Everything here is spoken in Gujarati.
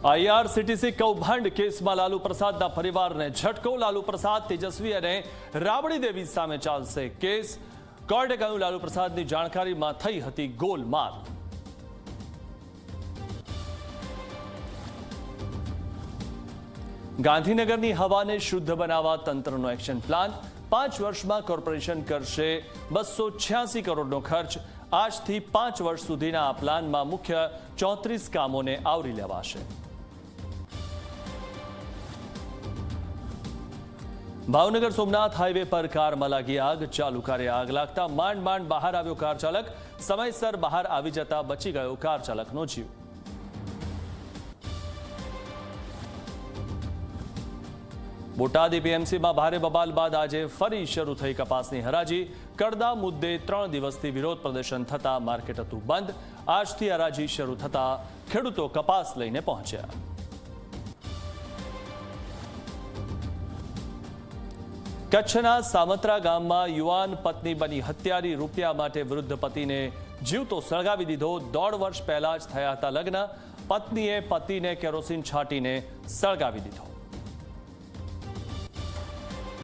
આઈઆરસીટીસી કૌભાંડ કેસમાં લાલુ પ્રસાદના પરિવારને ઝટકો। લાલુ પ્રસાદ, તેજસ્વી અને રાબડી દેવી સામે ચાલશે કેસ। કોર્ટે કહ્યું, લાલુ પ્રસાદની જાણકારીમાં થઈ હતી ગોલમાલ। ગાંધીનગરની હવાને શુદ્ધ બનાવવા તંત્રનો એક્શન પ્લાન। 5 વર્ષમાં કોર્પોરેશન કરશે 286 કરોડનો ખર્ચ। આજથી 5 વર્ષ સુધીના આ પ્લાનમાં મુખ્ય 34 કામોને આવરી લેવાશે। ભાવનગર સોમનાથ હાઈવે પર કારમાં લાગી આગ। ચાલુ કારે આગ લાગતા માંડ બહાર આવ્યો કાર ચાલક। સમયસર બહાર આવી જતા બચી ગયો કાર ચાલકનો જીવ। બોટાદ એપીએમસીમાં ભારે બબાલ બાદ આજે ફરી શરૂ થઈ કપાસની હરાજી। કડદા મુદ્દે 3 દિવસથી વિરોધ પ્રદર્શન થતા માર્કેટ હતું બંધ। આજથી હરાજી શરૂ થતા ખેડૂતો કપાસ લઈને પહોંચ્યા। કચ્છના સામત્રા ગામમાં યુવાન પત્ની બની હત્યારી। રૂપિયા માટે વૃદ્ધ પતિને જીવતો સળગાવી દીધો। 1.5 વર્ષ પહેલા જ થયા હતા લગ્ન। પત્નીએ પતિને કેરોસીન છાંટીને સળગાવી દીધો।